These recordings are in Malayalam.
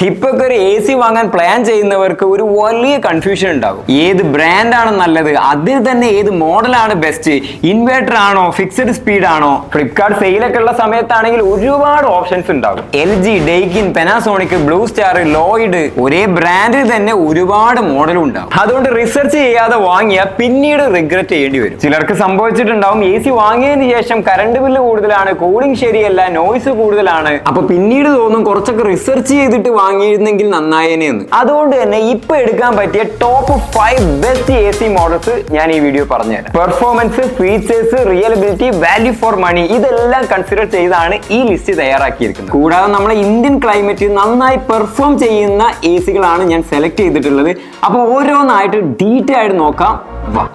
ഇപ്പൊക്കെ ഒരു എ സി വാങ്ങാൻ പ്ലാൻ ചെയ്യുന്നവർക്ക് ഒരു വലിയ കൺഫ്യൂഷൻ ഉണ്ടാകും. ഏത് ബ്രാൻഡാണ് നല്ലത്, അതിൽ തന്നെ ഏത് മോഡലാണ് ബെസ്റ്റ്, ഇൻവേർട്ടർ ആണോ ഫിക്സഡ് സ്പീഡ് ആണോ. ഫ്ലിപ്കാർട്ട് സെയിലൊക്കെ ഉള്ള സമയത്താണെങ്കിൽ ഒരുപാട് ഓപ്ഷൻസ് ഉണ്ടാകും. LG, ഡെയ്കിൻ, പെനാസോണിക്, ബ്ലൂ സ്റ്റാർ, ലോയിഡ്, ഒരേ ബ്രാൻഡിൽ തന്നെ ഒരുപാട് മോഡലും ഉണ്ടാവും. അതുകൊണ്ട് റിസർച്ച് ചെയ്യാതെ വാങ്ങിയാൽ പിന്നീട് റിഗ്രറ്റ് ചെയ്യേണ്ടി വരും. ചിലർക്ക് സംഭവിച്ചിട്ടുണ്ടാവും, എ സി വാങ്ങിയതിന് ശേഷം കറണ്ട് ബില്ല് കൂടുതലാണ്, കൂളിംഗ് ശരിയല്ല, നോയ്സ് കൂടുതലാണ്. അപ്പൊ പിന്നീട് തോന്നും കുറച്ചൊക്കെ റിസർച്ച് ചെയ്തിട്ട് വാങ്ങിയിരുന്നെങ്കിൽ നന്നായേനെന്ന്. അതുകൊണ്ട് തന്നെ ഇപ്പൊ എടുക്കാൻ പറ്റിയ top 5 best A C models ഞാൻ ഈ വീഡിയോ പറഞ്ഞുതരാം. Performance, features, reliability, value for money ഇതെല്ലാം കൺസിഡർ ചെയ്താണ് ഈ ലിസ്റ്റ് തയ്യാറാക്കിയിരിക്കുന്നത്. കൂടാതെ നമ്മുടെ ഇന്ത്യൻ ക്ലൈമറ്റ് നന്നായി പെർഫോം ചെയ്യുന്ന എ സികളാണ് ഞാൻ സെലക്ട് ചെയ്തിട്ടുള്ളത്. അപ്പൊ ഓരോന്നായിട്ട് ഡീറ്റെയിൽ ആയിട്ട് നോക്കാം. വാ.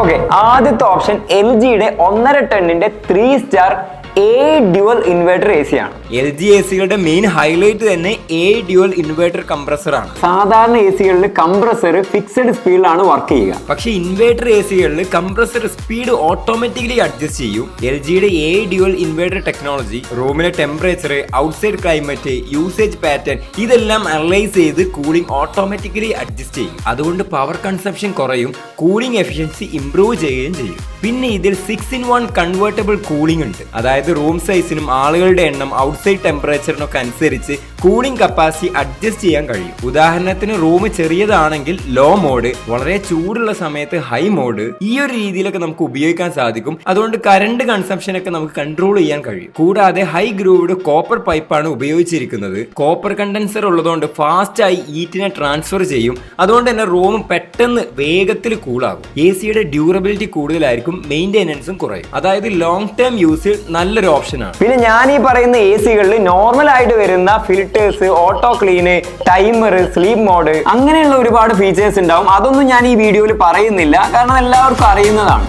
ഓക്കെ, ആദ്യത്തെ ഓപ്ഷൻ LGയുടെ 1.5 ടണ്ണിന്റെ 3 star A dual inverter A C ആണ്. LG എ സികളുടെ മെയിൻ ഹൈലൈറ്റ് തന്നെ A ഡ്യുവൽ ഇൻവേർട്ടർ കംപ്രസർ ആണ്. സാധാരണ എ സികളിൽ കംപ്രസർ ഫിക്സഡ് സ്പീഡിലാണ് വർക്ക് ചെയ്യുക. പക്ഷേ ഇൻവേർട്ടർ എ സികളിൽ കംപ്രസർ സ്പീഡ് ഓട്ടോമാറ്റിക്കലി അഡ്ജസ്റ്റ് ചെയ്യും. LGയുടെ A ഡ്യുവൽ ഇൻവേർട്ടർ ടെക്നോളജി റൂമിലെ temperature, outside climate, usage pattern ഇതെല്ലാം അനലൈസ് ചെയ്ത് കൂളിംഗ് ഓട്ടോമാറ്റിക്കലി അഡ്ജസ്റ്റ് ചെയ്യും. അതുകൊണ്ട് പവർ കൺസംപ്ഷൻ കുറയും, കൂളിംഗ് എഫിഷ്യൻസി ഇംപ്രൂവ് ചെയ്യുകയും ചെയ്യും. പിന്നെ ഇതിൽ 6-in-1 കൺവേർട്ടബിൾ കൂളിംഗ് ഉണ്ട്. അതായത് റൂം സൈസിനും ആളുകളുടെ എണ്ണം, ഔട്ട്സൈഡ് ടെമ്പറേച്ചറിനൊക്കെ അനുസരിച്ച് കൂളിംഗ് കപ്പാസിറ്റി അഡ്ജസ്റ്റ് ചെയ്യാൻ കഴിയും. ഉദാഹരണത്തിന് റൂം ചെറിയതാണെങ്കിൽ ലോ മോഡ്, വളരെ ചൂടുള്ള സമയത്ത് ഹൈ മോഡ്, ഈ ഒരു രീതിയിലൊക്കെ നമുക്ക് ഉപയോഗിക്കാൻ സാധിക്കും. അതുകൊണ്ട് കറണ്ട് കൺസംപ്ഷൻ ഒക്കെ നമുക്ക് കൺട്രോൾ ചെയ്യാൻ കഴിയും. കൂടാതെ ഹൈ ഗ്രൂവ്ഡ് കോപ്പർ പൈപ്പാണ് ഉപയോഗിച്ചിരിക്കുന്നത്. കോപ്പർ കണ്ടൻസർ ഉള്ളതുകൊണ്ട് ഫാസ്റ്റ് ആയി ഹീറ്റിനെ ട്രാൻസ്ഫർ ചെയ്യും. അതുകൊണ്ട് തന്നെ റൂം പെട്ടെന്ന് വേഗത്തിൽ കൂളാകും. എ സിയുടെ ഡ്യൂറബിലിറ്റി കൂടുതലായിരിക്കും, മെയിൻ്റെനൻസും കുറയും. അതായത് ലോങ് ടേം യൂസിൽ നല്ലൊരു ഓപ്ഷനാണ്. പിന്നെ ഞാൻ ഈ പറയുന്ന എ സികളിൽ നോർമൽ ആയിട്ട് വരുന്ന filters, auto clean, timer, sleep mode അങ്ങനെയുള്ള ഒരുപാട് ഫീച്ചേഴ്സ് ഉണ്ടാവും. അതൊന്നും ഞാൻ ഈ വീഡിയോയിൽ പറയുന്നില്ല, കാരണം എല്ലാവർക്കും അറിയുന്നതാണ്.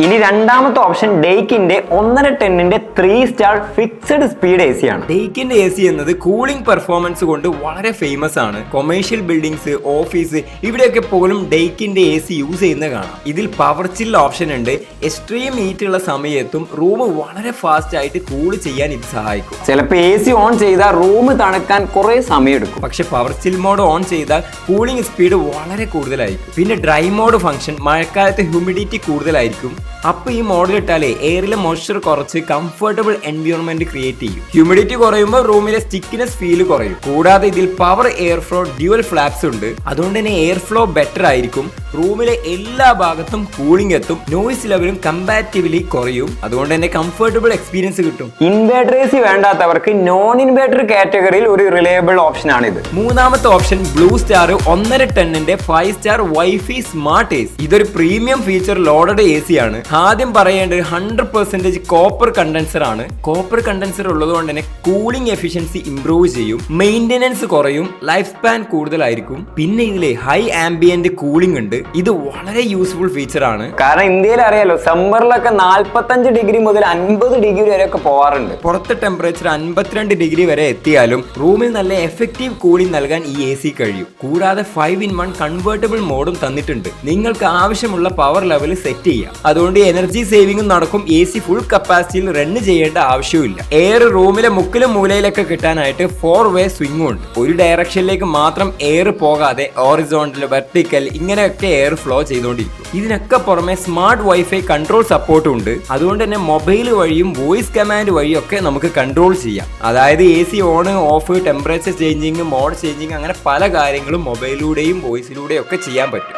ഇനി രണ്ടാമത്തെ ഓപ്ഷൻ ഡെയ്കിന്റെ 1.5 ടണ്ണിന്റെ 3 star fixed speed A C ആണ്. ഡെയ്കിന്റെ എ സി എന്നത് കൂളിംഗ് പെർഫോമൻസ് കൊണ്ട് വളരെ ഫേമസ് ആണ്. കൊമേഴ്ഷ്യൽ ബിൽഡിംഗ്സ്, ഓഫീസ് ഇവിടെയൊക്കെ പോലും ഡെയ്കിന്റെ എ സി യൂസ് ചെയ്യുന്ന കാണാം. ഇതിൽ പവർ ചിൽ ഓപ്ഷൻ ഉണ്ട്. എക്സ്ട്രീം ഹീറ്റ് ഉള്ള സമയത്തും റൂം വളരെ ഫാസ്റ്റ് ആയിട്ട് കൂൾ ചെയ്യാൻ ഇത് സഹായിക്കും. ചിലപ്പോൾ എ സി ഓൺ ചെയ്താൽ റൂം തണുക്കാൻ കുറെ സമയം എടുക്കും. പക്ഷെ പവർ ചിൽ മോഡ് ഓൺ ചെയ്താൽ കൂളിംഗ് സ്പീഡ് വളരെ കൂടുതലായിരിക്കും. പിന്നെ ഡ്രൈ മോഡ് ഫംഗ്ഷൻ, മഴക്കാലത്ത് ഹ്യൂമിഡിറ്റി കൂടുതലായിരിക്കും. അപ്പൊ ഈ മോഡൽ ഇട്ടാലേ എയറിലെ മോയ്സ്ചർ കുറച്ച് കംഫർട്ടബിൾ എൻവയോൺമെന്റ് ക്രിയേറ്റ് ചെയ്യും. ഹ്യൂമിഡിറ്റി കുറയുമ്പോൾ റൂമിലെ സ്റ്റിക്കിനെസ് ഫീൽ കുറയും. കൂടാതെ ഇതിൽ power air flow dual flaps ഉണ്ട്. അതുകൊണ്ട് തന്നെ എയർ ഫ്ലോ ബെറ്റർ ആയിരിക്കും. റൂമിലെ എല്ലാ ഭാഗത്തും കൂളിംഗ് എത്തും. നോയ്സ് ലെവലും കമ്പാരിറ്റീവ്ലി കുറയും. അതുകൊണ്ട് തന്നെ കംഫർട്ടബിൾ എക്സ്പീരിയൻസ് കിട്ടും. ഇൻവേർട്ടർ എ സി വേണ്ടാത്തവർക്ക് നോൺ ഇൻവേർട്ടർ കാറ്റഗറിയിൽ ഒരു റിലയബിൾ ഓപ്ഷൻ ആണ് ഇത്. മൂന്നാമത്തെ ഓപ്ഷൻ ബ്ലൂ സ്റ്റാർ 1.5 ടണ്ണിന്റെ 5 star wifi smart A C. ഇതൊരു premium feature loaded A C ആണ്. ആദ്യം പറയേണ്ടത് 100% കോപ്പർ കണ്ടൻസർ ആണ്. കോപ്പർ കണ്ടൻസർ ഉള്ളതുകൊണ്ട് തന്നെ കൂളിംഗ് എഫിഷ്യൻസി ഇംപ്രൂവ് ചെയ്യും, മെയിൻ്റെനൻസ് കുറയും, ലൈഫ് സ്പാൻ കൂടുതലായിരിക്കും. പിന്നെ ഇതിലെ ഹൈ ആംബിയന്റ് കൂളിംഗ് ഉണ്ട്. ഇത് വളരെ യൂസ്ഫുൾ ഫീച്ചർ ആണ്. കാരണം ഇന്ത്യയിൽ അറിയാലോ, സമ്മറിലൊക്കെ 45 ഡിഗ്രി മുതൽ 50 ഡിഗ്രി വരെ ഒക്കെ പോവാറുണ്ട്. പുറത്തെ ടെമ്പറേച്ചർ 52 ഡിഗ്രി വരെ എത്തിയാലും റൂമിൽ നല്ല എഫക്റ്റീവ് കൂളിംഗ് നൽകാൻ ഈ എ സി കഴിയും. കൂടാതെ 5-in-1 കൺവേർട്ടബിൾ മോഡും തന്നിട്ടുണ്ട്. നിങ്ങൾക്ക് ആവശ്യമുള്ള പവർ ലെവൽ സെറ്റ് ചെയ്യാം. അതുകൊണ്ട് എനർജി സേവിംഗും നടക്കും. എ സി ഫുൾ കപ്പാസിറ്റിയിൽ റൺ ചെയ്യേണ്ട ആവശ്യമില്ല. എയർ റൂമിലെ മുക്കിലും മൂലയിലൊക്കെ കിട്ടാനായിട്ട് 4-way സ്വിംഗും ഉണ്ട്. ഒരു ഡയറക്ഷനിലേക്ക് മാത്രം എയർ പോകാതെ ഹൊറിസോണ്ടൽ, വെർട്ടിക്കൽ ഇങ്ങനെയൊക്കെ എയർ ഫ്ലോ ചെയ്തുകൊണ്ടിരിക്കും. ഇതിനൊക്കെ പുറമെ സ്മാർട്ട് വൈഫൈ കൺട്രോൾ സപ്പോർട്ടും ഉണ്ട്. അതുകൊണ്ട് തന്നെ മൊബൈൽ വഴിയും വോയിസ് കമാൻഡ് വഴിയും ഒക്കെ നമുക്ക് കൺട്രോൾ ചെയ്യാം. അതായത് A C on off, temperature changing, mode changing അങ്ങനെ പല കാര്യങ്ങളും മൊബൈലിലൂടെയും വോയിസിലൂടെയും ഒക്കെ ചെയ്യാൻ പറ്റും.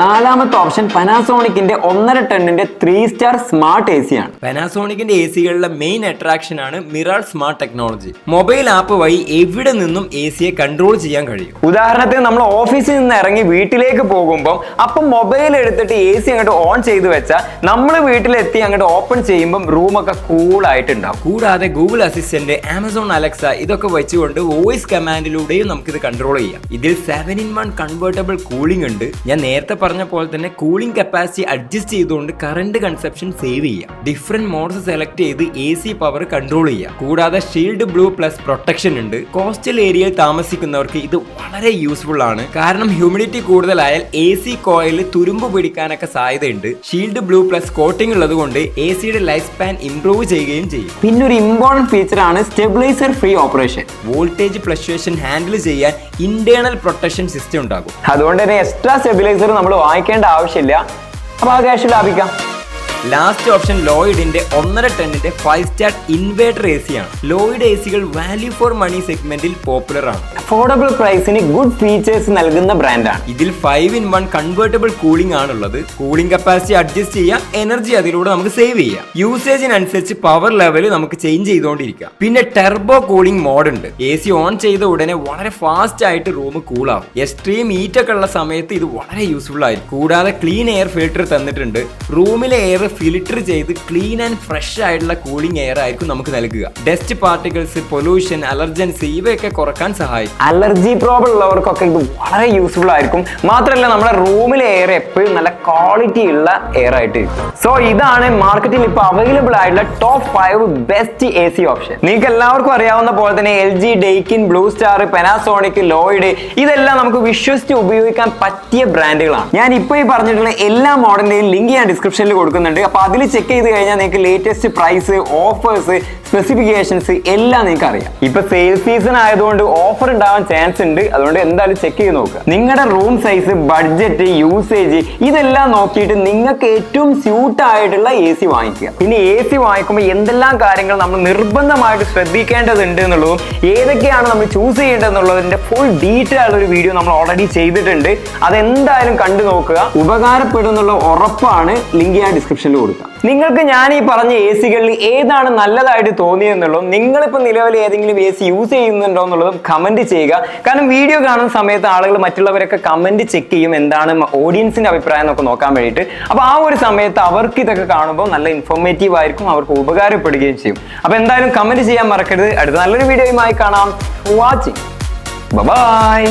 നാലാമത്തെ ഓപ്ഷൻ പാനാസോണിക്കിന്റെ 1.5 ടണ്ണിന്റെ 3 സ്റ്റാർ സ്മാർട്ട് എ സി ആണ്. പാനാസോണിക്കിന്റെ എ സികളുടെ മെയിൻ അട്രാക്ഷൻ ആണ് mirror smart technology. Mobile app വഴി എവിടെ നിന്നും എ സിയെ കൺട്രോൾ ചെയ്യാൻ കഴിയും. ഉദാഹരണത്തിന് നമ്മൾ ഓഫീസിൽ നിന്ന് ഇറങ്ങി വീട്ടിലേക്ക് പോകുമ്പോൾ അപ്പം മൊബൈൽ എടുത്തിട്ട് എ സി അങ്ങോട്ട് ഓൺ ചെയ്ത് വെച്ചാൽ നമ്മൾ വീട്ടിലെത്തി അങ്ങോട്ട് ഓപ്പൺ ചെയ്യുമ്പോൾ റൂമൊക്കെ കൂൾ ആയിട്ടുണ്ടാവും. കൂടാതെ ഗൂഗിൾ അസിസ്റ്റന്റ്, ആമസോൺ അലക്സ ഇതൊക്കെ വെച്ചുകൊണ്ട് വോയിസ് കമാൻഡിലൂടെയും നമുക്കിത് കൺട്രോൾ ചെയ്യാം. ഇതിൽ 7-in-1 കൺവേർട്ടബിൾ കൂളിംഗ് ഉണ്ട്. ഞാൻ നേരത്തെ പറഞ്ഞ പോലെ തന്നെ കൂളിംഗ് കപ്പാസിറ്റി അഡ്ജസ്റ്റ് ചെയ്തുകൊണ്ട് കറണ്ട് കൺസപ്ഷൻ സേവ് ചെയ്യാം. ഡിഫറെന്റ് മോഡ്സ് സെലക്ട് ചെയ്ത് AC പവർ കൺട്രോൾ ചെയ്യാം. കൂടാതെ ഷീൽഡ് ബ്ലൂ പ്ലസ് പ്രൊട്ടക്ഷൻ ഉണ്ട്. കോസ്റ്റൽ ഏരിയയിൽ താമസിക്കുന്നവർക്ക് ഇത് വളരെ യൂസ്ഫുൾ ആണ്. കാരണം ഹ്യൂമിഡിറ്റി കൂടുതലായാൽ AC കോയിൽ തുരുമ്പ് പിടിക്കാനൊക്കെ സാധ്യതയുണ്ട്. ഷീൽഡ് ബ്ലൂ പ്ലസ് കോട്ടിംഗ് ഉള്ളത് കൊണ്ട് ACയുടെ ലൈഫ് സ്പാൻ ഇംപ്രൂവ് ചെയ്യുകയും ചെയ്യും. പിന്നെ ഒരു ഇമ്പോർട്ടന്റ് ഫീച്ചർ ആണ് stabiliser free operation. Voltage fluctuation handle ചെയ്യാൻ ഇന്റേണൽ പ്രൊട്ടക്ഷൻ സിസ്റ്റം ഉണ്ടാകും. അതുകൊണ്ട് തന്നെ എക്സ്ട്രാ സ്റ്റെബിലൈസർ നമ്മൾ വാങ്ങിക്കേണ്ട ആവശ്യമില്ല. അപ്പൊ ആ ക്യാഷ് ലാഭിക്കാം. ലാസ്റ്റ് ഓപ്ഷൻ ലോയിഡിന്റെ 1.5 ടണ്ണിന്റെ 5 സ്റ്റാർ ഇൻവേർട്ടർ AC ആണ്. ലോയിഡ് ACകൾ വാല്യൂ ഫോർ മണി സെഗ്മെന്റിൽ പോപ്പുലർ ആണ്. അഫോർഡബിൾ പ്രൈസിന് ഗുഡ് ഫീച്ചേഴ്സ് നൽകുന്ന ബ്രാൻഡാണ്. ഇതിൽ 5-in-1 കൺവേർട്ടബിൾ കൂളിംഗ് ആണുള്ളത്. കൂളിംഗ് കപ്പാസിറ്റി അഡ്ജസ്റ്റ് ചെയ്യാം, എനർജി അതിലൂടെ നമുക്ക് സേവ് ചെയ്യാം. യൂസേജിനനുസരിച്ച് പവർ ലെവൽ നമുക്ക് ചേഞ്ച് ചെയ്തുകൊണ്ടിരിക്കാം. പിന്നെ ടെർബോ കൂളിംഗ് മോഡ് ഉണ്ട്. AC ഓൺ ചെയ്ത ഉടനെ വളരെ ഫാസ്റ്റ് ആയിട്ട് റൂം കൂളാവും. എക്സ്ട്രീം ഹീറ്റ് ഒക്കെ ഉള്ള സമയത്ത് ഇത് വളരെ യൂസ്ഫുൾ ആയിരിക്കും. കൂടാതെ ക്ലീൻ എയർ ഫിൽറ്റർ തന്നിട്ടുണ്ട്. റൂമിലെ എയർ ഫിൽറ്റർ ചെയ്ത് ക്ലീൻ ആൻഡ് ഫ്രഷ് ആയിട്ടുള്ള കൂളിംഗ് എയർ ആയിരിക്കും നമുക്ക് നൽകുക. ഡസ്റ്റ് പാർട്ടിക്കിൾസ്, പൊല്യൂഷൻ, അലർജൻസ് ഇവയൊക്കെ കുറക്കാൻ സഹായിക്കും. അലർജി പ്രോബ്ലം ഉള്ളവർക്കൊക്കെ ഇത് വളരെ യൂസ്ഫുൾ ആയിരിക്കും. മാത്രമല്ല നമ്മുടെ റൂമിലെ എയർ എപ്പോഴും നല്ല ക്വാളിറ്റി ഉള്ള എയർ ആയിട്ട് ഇരിക്കും. സോ ഇതാണ് മാർക്കറ്റിൽ ഇപ്പോൾ അവൈലബിൾ ആയിട്ടുള്ള ടോപ്പ് 5 ബെസ്റ്റ് AC ഓപ്ഷൻ. നിങ്ങൾക്ക് എല്ലാവർക്കും അറിയാവുന്ന പോലെ തന്നെ LG, Daikin, blue star, Panasonic, Lloyd ഇതെല്ലാം നമുക്ക് വിശ്വസിച്ച് ഉപയോഗിക്കാൻ പറ്റിയ ബ്രാൻഡുകളാണ്. ഞാൻ ഇപ്പോൾ ഈ പറഞ്ഞിട്ടുള്ള എല്ലാ മോഡലിന്റെയും ലിങ്ക് ഞാൻ ഡിസ്ക്രിപ്ഷനിൽ കൊടുക്കുന്നുണ്ട്. അപ്പൊ അതിൽ ചെക്ക് ചെയ്ത് കഴിഞ്ഞാൽ നിങ്ങൾക്ക് ലേറ്റസ്റ്റ് പ്രൈസ്, ഓഫേഴ്സ്, സ്പെസിഫിക്കേഷൻസ് എല്ലാം നിങ്ങൾക്ക് അറിയാം. ഇപ്പൊ സെയിൽ സീസൺ ആയതുകൊണ്ട് ഓഫർ ഉണ്ടാവാൻ ചാൻസ് ഉണ്ട്. അതുകൊണ്ട് എന്തായാലും ചെക്ക് ചെയ്ത് നോക്കുക. നിങ്ങളുടെ റൂം സൈസ്, ബഡ്ജറ്റ്, യൂസേജ് ഇതെല്ലാം നോക്കിയിട്ട് നിങ്ങൾക്ക് ഏറ്റവും സ്യൂട്ട് ആയിട്ടുള്ള AC വാങ്ങിക്കുക. പിന്നെ AC വാങ്ങിക്കുമ്പോൾ എന്തെല്ലാം കാര്യങ്ങൾ നമ്മൾ നിർബന്ധമായിട്ട് ശ്രദ്ധിക്കേണ്ടതുണ്ട് എന്നുള്ളതും ഏതൊക്കെയാണ് നമ്മൾ ചൂസ് ചെയ്യേണ്ടതെന്നുള്ളതിന്റെ ഫുൾ ഡീറ്റെയിൽ ആയിട്ടുള്ള ഒരു വീഡിയോ നമ്മൾ ഓൾറെഡി ചെയ്തിട്ടുണ്ട്. അതെന്തായാലും കണ്ടു നോക്കുക. ഉപകാരപ്പെടുന്നുള്ള ഉറപ്പാണ്. ലിങ്ക് ഞാൻ ഡിസ്ക്രിപ്ഷനിൽ കൊടുക്കാം. നിങ്ങൾക്ക് ഞാൻ ഈ പറഞ്ഞ ACകളിൽ ഏതാണ് നല്ലതായിട്ട് തോന്നിയെന്നുള്ളതും നിങ്ങളിപ്പോൾ നിലവിൽ ഏതെങ്കിലും AC യൂസ് ചെയ്യുന്നുണ്ടോ എന്നുള്ളതും കമന്റ് ചെയ്യുക. കാരണം വീഡിയോ കാണുന്ന സമയത്ത് ആളുകൾ മറ്റുള്ളവരൊക്കെ കമന്റ് ചെക്ക് ചെയ്യും, എന്താണ് ഓഡിയൻസിന്റെ അഭിപ്രായം എന്നൊക്കെ നോക്കാൻ വേണ്ടിയിട്ട്. അപ്പോൾ ആ ഒരു സമയത്ത് അവർക്ക് ഇതൊക്കെ കാണുമ്പോൾ നല്ല ഇൻഫോർമേറ്റീവ് ആയിരിക്കും, അവർക്ക് ഉപകാരപ്പെടുകയും ചെയ്യും. അപ്പോൾ എന്തായാലും കമന്റ് ചെയ്യാൻ മറക്കരുത്. അടുത്ത നല്ലൊരു വീഡിയോയുമായി കാണാം. വാച്ചിങ്. ബൈ.